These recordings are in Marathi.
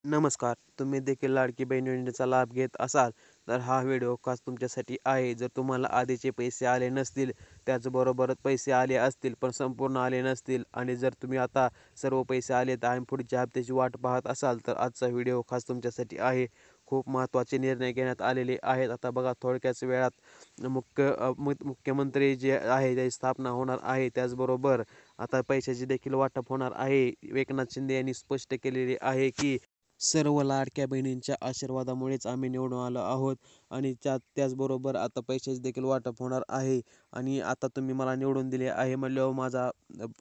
नमस्कार. तुम्ही देखील लाडकी बहीण योजनेचा लाभ घेत असाल तर हा व्हिडिओ खास तुमच्यासाठी आहे. जर तुम्हाला आधीचे पैसे आले नसतील, त्याचबरोबर पैसे आले असतील पण संपूर्ण आले नसतील आणि जर तुम्ही आता सर्व पैसे आलेत आणि पुढच्या हप्त्याची वाट पाहत असाल तर आजचा व्हिडिओ खास तुमच्यासाठी आहे. खूप महत्त्वाचे निर्णय घेण्यात आलेले आहेत. आता बघा थोडक्याच वेळात मुख्यमंत्री जे आहे त्याची स्थापना होणार आहे. त्याचबरोबर आता पैशाचे देखील वाटप होणार आहे. एकनाथ शिंदे यांनी स्पष्ट केलेले आहे की सर्व लाडक्या बहिणींच्या आशीर्वादामुळेच आम्ही निवडून आलो आहोत आणि त्याचबरोबर आता पैशाचे देखील वाटप होणार आहे. आणि आता तुम्ही मला निवडून दिले आहे म्हणल्यावर माझा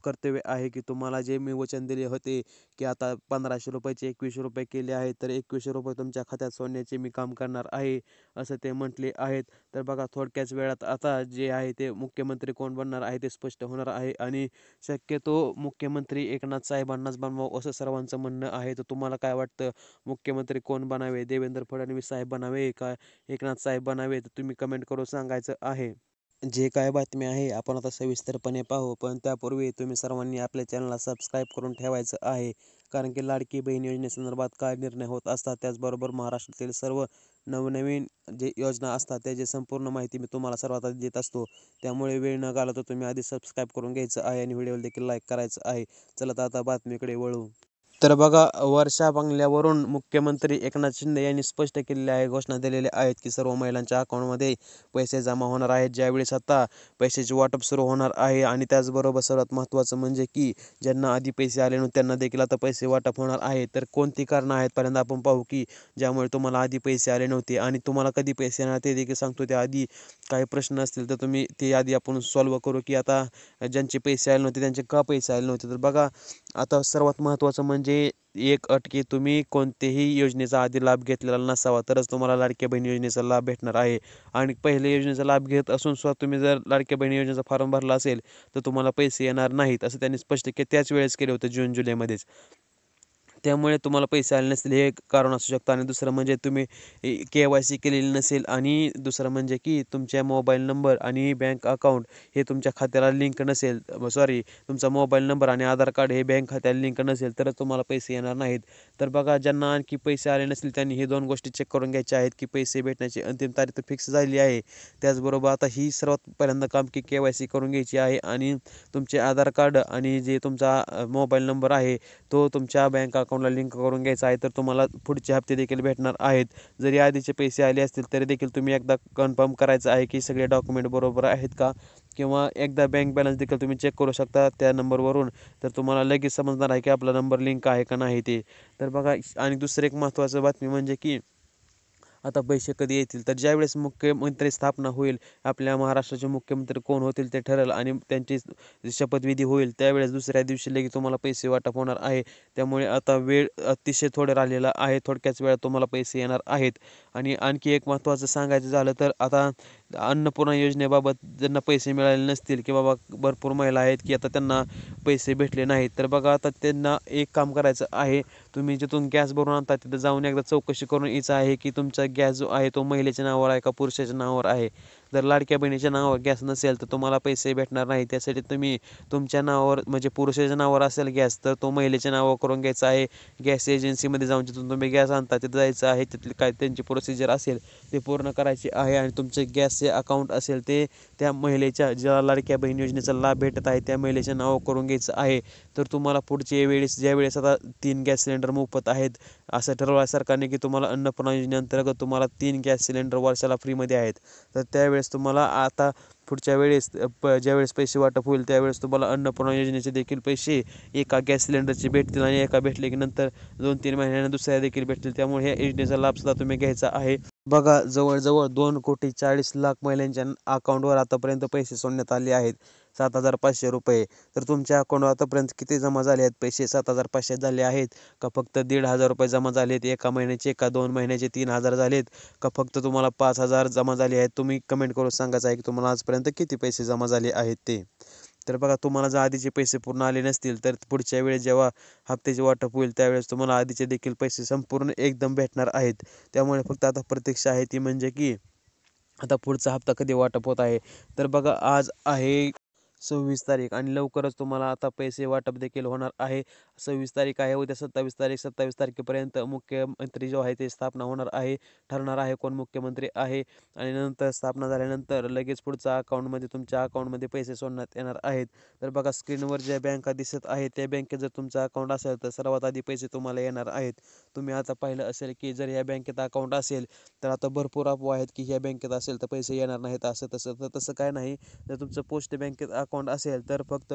कर्तव्य आहे की तुम्हाला जे मी वचन दिले होते की आता 1500 रुपयाचे 2100 रुपये केले आहेत तर 2100 रुपये तुमच्या खात्यात सोडण्याचे मी काम करणार आहे, असं ते म्हटले आहेत. तर बघा थोडक्याच वेळात आता जे आहे ते मुख्यमंत्री कोण बनणार आहे ते स्पष्ट होणार आहे आणि शक्यतो मुख्यमंत्री एकनाथ साहेबांनाच बनवावं असं सर्वांचं म्हणणं आहे. तर तुम्हाला काय वाटतं, मुख्यमंत्री कोण बनावे? देवेंद्र फडणवीस साहेब बनावे का एकनाथ साहेब बनावे? तर तुम्ही कमेंट करून सांगायचं आहे. जे काय बातमी आहे आपण आता सविस्तरपणे पाहू, पण त्यापूर्वी तुम्ही सर्वांनी आपल्या चॅनलला सबस्क्राईब करून ठेवायचं आहे. कारण की लाडकी बहीण योजनेसंदर्भात काय निर्णय होत असतात, त्याचबरोबर महाराष्ट्रातील सर्व नवनवीन जे योजना असतात त्याची संपूर्ण माहिती मी तुम्हाला सर्वात आधी देत असतो. त्यामुळे वेळ न घालवता तुम्ही आधी सबस्क्राईब करून घ्यायचं आहे आणि व्हिडिओला देखील लाईक करायचं आहे. चला तर आता बातमीकडे वळू. तर बघा वर्षा बंगल्यावरून मुख्यमंत्री एकनाथ शिंदे यांनी स्पष्ट केलेले आहे, घोषणा दिलेल्या आहेत की सर्व महिलांच्या अकाउंटमध्ये पैसे जमा होणार आहेत. ज्यावेळेस आता पैशाचे वाटप सुरू होणार आहे आणि त्याचबरोबर सर्वात महत्त्वाचं म्हणजे की ज्यांना आधी पैसे आले नव्हते त्यांना देखील आता पैसे वाटप होणार आहे. तर कोणती कारणं आहेत पहिल्यांदा आपण पाहू की ज्यामुळे तुम्हाला आधी पैसे आले नव्हते आणि तुम्हाला कधी पैसे येणार ते देखील सांगतो. त्याआधी काही प्रश्न असतील तर तुम्ही ते आधी आपण सॉल्व्ह करू की आता ज्यांचे पैसे आले नव्हते त्यांचे का पैसे आले नव्हते. तर बघा आता सर्वात महत्त्वाचं म्हणजे एक अट की तुम्ही कोणत्याही योजनेचा आधी लाभ घेतलेला नसावा तरच तुम्हाला लाडक्या बहीण योजनेचा लाभ भेटणार आहे. आणि पहिल्या योजनेचा लाभ घेत असून सुद्धा तुम्ही जर लाडक्या बहीण योजनेचा फॉर्म भरला असेल तर तुम्हाला पैसे येणार नाहीत, असं त्यांनी स्पष्ट त्याच वेळेस केले होते जून जुलैमध्येच. त्यामुळे तुम्हाला पैसे आले नसतील हे एक कारण असू शकतं. आणि दुसरं म्हणजे तुम्ही KYC केलेली नसेल आणि दुसरं म्हणजे की तुमच्या मोबाईल नंबर आणि बँक अकाउंट हे तुमच्या खात्याला लिंक नसेल, सॉरी तुमचा मोबाईल नंबर आणि आधार कार्ड हे बँक खात्याला लिंक नसेल तर तुम्हाला पैसे येणार नाहीत. तर बघा ज्यांना आणखी पैसे आले नसतील त्यांनी हे 2 गोष्टी चेक करून घ्यायच्या आहेत की पैसे भेटण्याची अंतिम तारीख तर फिक्स झालेली आहे. त्याचबरोबर आता ही सर्वात पहिल्यांदा काम की KYC करून घ्यायची आहे आणि तुमचे आधार कार्ड आणि जे तुमचा मोबाईल नंबर आहे तो तुमच्या बँक अकाउंटला लिंक करून घ्यायचा आहे. तर तुम्हाला पुढचे हप्ते देखील भेटणार आहेत. जरी आधीचे पैसे आले असतील तरी देखील तुम्ही एकदा कन्फर्म करायचं आहे की सगळे डॉक्युमेंट बरोबर आहेत का, किंवा एकदा बँक बॅलन्स देखील तुम्ही चेक करू शकता त्या नंबरवरून. तर तुम्हाला लगेच समजणार आहे की आपला नंबर लिंक आहे का नाही ते. तर बघा आणि दुसरं एक महत्त्वाचं बातमी म्हणजे की आता पैसे कधी येतील, तर ज्यावेळेस मुख्यमंत्री स्थापना होईल, आपल्या महाराष्ट्राचे मुख्यमंत्री कोण होतील ते ठरेल आणि त्यांची शपथविधी होईल त्यावेळेस दुसऱ्या दिवशी लगेच तुम्हाला पैसे वाटप होणार आहे. त्यामुळे आता वेळ अतिशय थोडं राहिलेला आहे. थोडक्याच वेळात तुम्हाला पैसे येणार आहेत. आणि आणखी एक महत्त्वाचं सांगायचं झालं तर आता अन्नपूर्णा योजनेबाबत ज्यांना पैसे मिळाले नसतील की बाबा भरपूर महिला आहेत की आता त्यांना पैसे भेटले नाहीत, तर बघा आता त्यांना एक काम करायचं आहे. तुम्ही जिथून गॅस भरून आणता तिथं जाऊन एकदा चौकशी करून यायचं आहे की तुमचा गॅस जो आहे तो महिलेच्या नावावर आहे का पुरुषाच्या नावावर आहे. जर लाडक्या बहिणीच्या नावावर गॅस नसेल तर तुम्हाला पैसे भेटणार नाही. त्यासाठी तुम्ही तुमच्या नावावर म्हणजे पुरुषाच्या नावावर असेल गॅस तर तो महिलेच्या नावावर करून घ्यायचा आहे. गॅस एजन्सीमध्ये जाऊन जिथून तुम्ही गॅस आणता तिथं जायचं आहे. तिथली काय त्यांची प्रोसिजर असेल ते पूर्ण करायची आहे आणि तुमचे गॅसचे अकाउंट असेल ते त्या महिलेच्या ज्या लाडक्या बहीण योजनेचा लाभ भेटत आहे त्या महिलेच्या नावावर करून घ्यायचं आहे. तर तुम्हाला पुढच्या वेळेस ज्यावेळेस आता 3 गॅस सिलेंडर मोफत आहेत असं ठरवलं आहे सरकारने की तुम्हाला अन्नपूर्णा योजनेअंतर्गत तुम्हाला 3 गॅस सिलेंडर वर्षाला फ्रीमध्ये आहेत. तर त्यावेळेस तुम्हाला आता पुढच्या वेळेस ज्यावेळेस पैसे वाटप होईल त्यावेळेस तुम्हाला अन्नपूर्णा योजनेचे देखील पैसे एका गॅस सिलेंडरचे भेटतील आणि एका भेटले की नंतर 2-3 महिन्यांनी दुसऱ्या देखील भेटतील. त्यामुळे ह्या योजनेचा लाभसुद्धा तुम्ही घ्यायचा आहे. बघा जवळजवळ 2,40,00,000 महिलांच्या अकाउंटवर आतापर्यंत पैसे सोडण्यात आले आहेत 7,500 रुपये. तर तुमच्या अकाउंटवर आतापर्यंत किती जमा झाले आहेत पैसे? 7,500 झाले आहेत का फक्त 1,500 रुपये जमा झाले आहेत एका महिन्याचे, का 2 महिन्याचे 3,000 झालेत, का फक्त तुम्हाला 5,000 जमा झाले आहेत? तुम्ही कमेंट करून सांगायचं आहे की तुम्हाला आजपर्यंत किती पैसे जमा झाले आहेत ते. तर बघा तुम्हाला जर आधीचे पैसे पूर्ण आले नसतील तर पुढच्या वेळेस जेव्हा हप्त्याचे वाटप होईल त्यावेळेस तुम्हाला आधीचे देखील पैसे संपूर्ण एकदम भेटणार आहेत. त्यामुळे फक्त आता प्रतीक्षा आहे ती म्हणजे की आता पुढचा हप्ता कधी वाटप होत आहे. तर बघा आज आहे 26 तारीख आणि लवकरच तुम्हाला आता पैसे वाटप देखील होणार आहे. 26 तारीख आहे, उद्या 27 तारीख. 27 तारखेपर्यंत मुख्यमंत्री जो आहे ते स्थापना होणार आहे. ठरणार आहे कोण मुख्यमंत्री आहे आणि नंतर स्थापना झाल्यानंतर लगेच पुढच्या अकाउंटमध्ये तुमच्या अकाउंटमध्ये पैसे सोडण्यात येणार आहेत. तर बघा स्क्रीनवर ज्या बँका दिसत आहेत त्या बँकेत जर तुमचं अकाउंट असेल तर सर्वात आधी पैसे तुम्हाला येणार आहेत. तुम्ही आता पाहिलं असेल की जर ह्या बँकेत अकाउंट असेल तर आता भरपूर अफवा आहेत की ह्या बँकेत असेल तर पैसे येणार नाहीत असं तसं. तर तसं काय नाही. जर तुमचं पोस्ट बँकेत अकाउंट असेल तर फक्त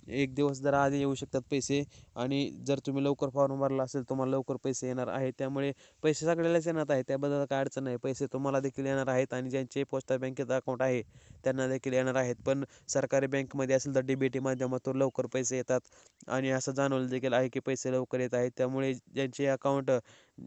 एक दिवस जरा आधी येऊ शकतात पैसे आणि जर तुम्ही लवकर फॉर्म भरला असेल तुम्हाला लवकर पैसे येणार आहेत. त्यामुळे पैसे सगळ्यालाच येणार आहेत, त्याबद्दल काय अडचण नाही. पैसे तुम्हाला देखील येणार आहेत आणि ज्यांचे पोस्ट बँकेत अकाउंट आहे त्यांना देखील येणार आहेत. पण सरकारी बँकमध्ये असेल तर DBT माध्यमातून लवकर पैसे येतात आणि असं जाणवलं देखील आहे की पैसे लवकर येत आहेत. त्यामुळे ज्यांचे अकाउंट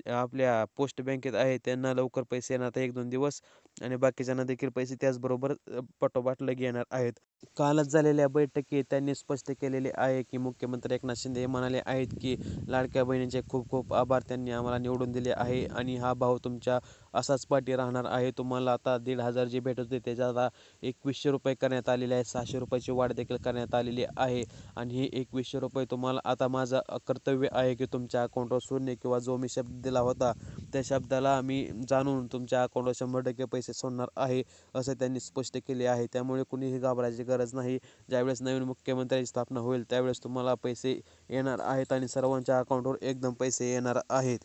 आपल्या पोस्ट बँकेत आहे त्यांना लवकर पैसे येणार आहेत 1-2 दिवस आणि बाकीच्यांना देखील पैसे त्याचबरोबर पाठोपाठ लगे येणार आहेत. कालच झालेल्या बैठकीत त्यांनी स्पष्ट केलेले आहे की मुख्यमंत्री एकनाथ शिंदे हे म्हणाले आहेत की लाडक्या बहिणींचे खूप खूप आभार, त्यांनी आम्हाला निवडून दिले आहे आणि हा भाव तुमच्या असाच पाठी राहणार आहे. तुम्हाला आता 1,500 जे भेटत होते त्याच्यात आता 2100 रुपये करण्यात आलेले आहे. 600 रुपयाची वाढ देखील करण्यात आलेली आहे आणि हे 2100 रुपये तुम्हाला आता माझं कर्तव्य आहे की तुमच्या अकाउंटवर सोडणे किंवा जो मी शब्द दिला होता त्या शब्दाला मी जाणून तुमच्या अकाउंटवर 100% पैसे सोडणार आहे असं त्यांनी स्पष्ट केले आहे. त्यामुळे कुणीही घाबरायची गरज नाही. ज्यावेळेस नवीन मुख्यमंत्र्याची स्थापना होईल त्यावेळेस तुम्हाला पैसे येणार आहेत आणि सर्वांच्या अकाउंटवर एकदम पैसे येणार आहेत.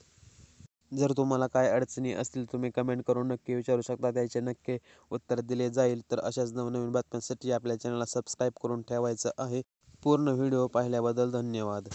जर तुम्हाला काय अडचणी असतील तुम्ही कमेंट करून नक्की विचारू शकता, त्याचे नक्की उत्तर दिले जाईल. तर अशाच नवनवीन बातम्यांसाठी आपल्या चॅनलला सबस्क्राईब करून ठेवायचं आहे. पूर्ण व्हिडिओ पाहिल्याबद्दल धन्यवाद.